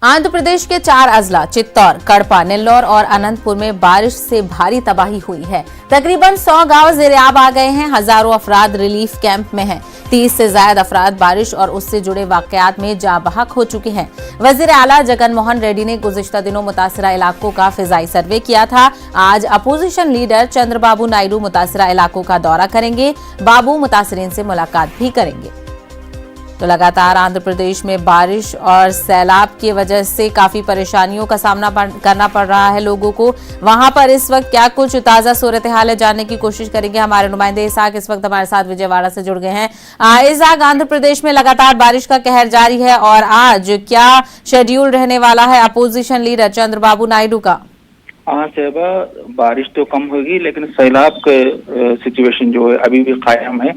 आंध्र प्रदेश के 4 अजला चित्तौड़, कड़पा, नेल्लौर और अनंतपुर में बारिश से भारी तबाही हुई है। तकरीबन 100 गांव ज़ेर-ए-आब आ गए हैं। हजारों अफराद रिलीफ कैंप में हैं। 30 से ज्यादा अफराद बारिश और उससे जुड़े वाकयात में जाँ बहक हो चुके हैं। वजीर आला जगन मोहन रेड्डी ने गुज़िश्ता दिनों मुतासिरा इलाकों का फिजाई सर्वे किया था। आज अपोजिशन लीडर चंद्रबाबू नायडू मुतासिरा इलाकों का दौरा करेंगे। बाबू मुतासिरीन से मुलाकात भी करेंगे। तो लगातार आंध्र प्रदेश में बारिश और सैलाब की वजह से काफी परेशानियों का सामना करना पड़ रहा है लोगों को। वहां पर इस वक्त क्या कुछ ताजा सूरत हाल है, जानने की कोशिश करेंगे। हमारे नुमाइंदे इसाक इस वक्त हमारे साथ विजयवाड़ा से जुड़ गए हैं। इसाक, आंध्र प्रदेश में लगातार बारिश का कहर जारी है और आज क्या शेड्यूल रहने वाला है अपोजिशन लीडर चंद्रबाबू नायडू का? हाँ साहबा, बारिश तो कम होगी लेकिन सैलाब के सिचुएशन जो है अभी भी कायम है।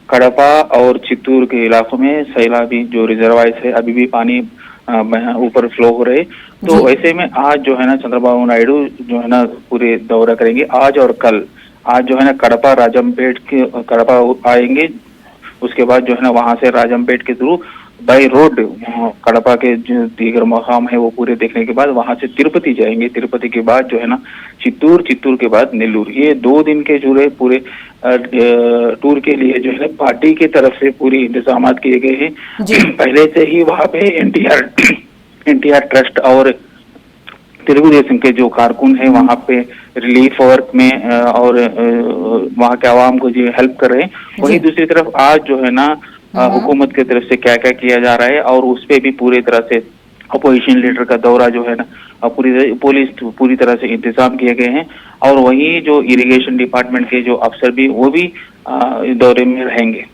कड़पा और चित्तूर के इलाकों में सैलाबी जो रिजर्वायर्स है अभी भी पानी ऊपर फ्लो हो रहे। तो ऐसे में आज जो है ना चंद्रबाबू नायडू जो है ना पूरे दौरा करेंगे आज और कल। आज जो है ना कड़पा राजमपेट के कड़पा आएंगे, उसके बाद जो है ना वहां से राजमपेट के थ्रू बाई रोड कड़पा के जो दीगर मकाम है वो पूरे देखने के बाद वहां से तिरुपति जाएंगे। तिरुपति के बाद जो है ना चित्तूर के बाद नेल्लूर। ये 2 दिन के जुड़े पूरे टूर के लिए जो है ना पार्टी की तरफ से पूरी इंतजाम किए गए हैं। पहले से ही वहां पे एनटीआर ट्रस्ट और तेलुगुदेशम के जो कारकुन है वहां पे रिलीफ वर्क में और वहां के आवाम को जो हेल्प कर रहे हैं। वहीं दूसरी तरफ आज जो है ना हुकूमत की तरफ से क्या क्या किया जा रहा है और उस पे भी पूरी तरह से अपोजिशन लीडर का दौरा जो है ना पूरी तरह से इंतजाम किए गए हैं। और वहीं जो इरिगेशन डिपार्टमेंट के जो अफसर भी वो भी दौरे में रहेंगे।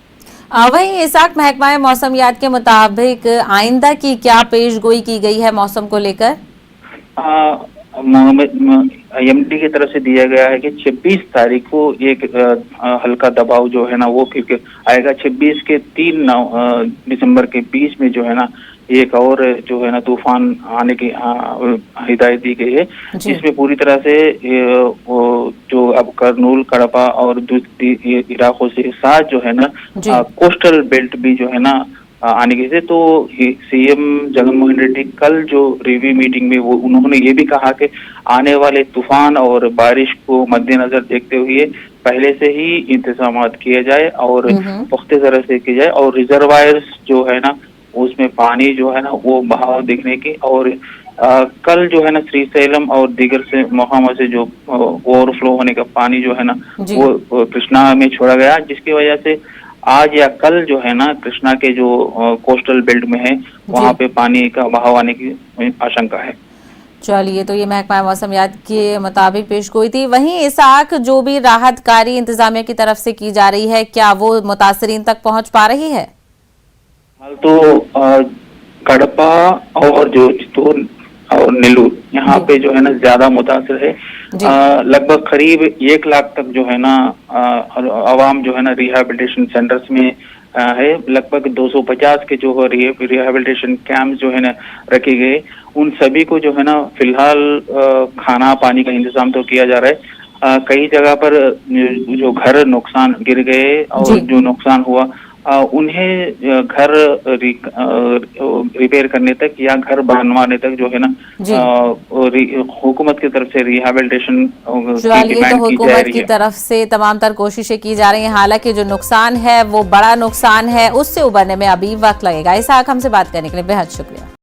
वहीं इसाक, महकमा मौसमियात के मुताबिक आइंदा की क्या पेशगोई की गई है मौसम को लेकर? एमडी की तरफ से दिया गया है कि 26 तारीख को एक हल्का दबाव जो है ना वो फिर आएगा। 26 के 3 दिसंबर के बीच में जो है ना एक और जो है ना तूफान आने की हिदायत दी गई है, जिसमें पूरी तरह से जो अब करनूल, कड़पा और दूसरी इलाकों से साथ जो है ना कोस्टल बेल्ट भी जो है ना आने के थे। तो सीएम जगन मोहन रेड्डी कल जो रिव्यू मीटिंग में वो उन्होंने ये भी कहा कि आने वाले तूफान और बारिश को मद्देनजर देखते हुए पहले से ही इंतजाम किए जाए और पुख्ते तरह से किए जाए और रिजर्वायर्स जो है ना उसमें पानी जो है ना वो बहाव देखने की। और कल जो है ना श्रीशैलम और दीगर से मकामों से जो ओवरफ्लो होने का पानी जो है ना वो कृष्णा में छोड़ा गया, जिसकी वजह से आज या कल जो है ना कृष्णा के जो कोस्टल बेल्ट में है वहां पे पानी का बहाव आने की आशंका है। चलिए, तो ये महकमा मौसमियात के मुताबिक पेशगोई थी। वहीं इसाक, जो भी राहत कार्य इंतजामिया की तरफ से की जा रही है, क्या वो मुतासरीन तक पहुंच पा रही है? हाल तो कड़पा और जो चित्तौड़ और नेल्लूर यहाँ पे जो है ना ज्यादा मुतासर है। लगभग करीब 1 लाख तक जो है ना आवाम जो है ना रिहेबिलिटेशन सेंटर्स में है। लगभग 250 के जो रिहेबिलिटेशन कैंप जो है ना रखे गए। उन सभी को जो है ना फिलहाल खाना पानी का इंतजाम तो किया जा रहा है। कई जगह पर जो घर नुकसान गिर गए और जो नुकसान हुआ उन्हें घर रिपेयर करने तक या घर बनवाने तक जो है ना हुकूमत की तरफ से रिहेबिलिटेशन तो हुकूमत की तरफ से तमाम तर कोशिशें की जा रही हैं। हालांकि जो नुकसान है वो बड़ा नुकसान है, उससे उबरने में अभी वक्त लगेगा। इसाक, हमसे बात करने के लिए बेहद शुक्रिया।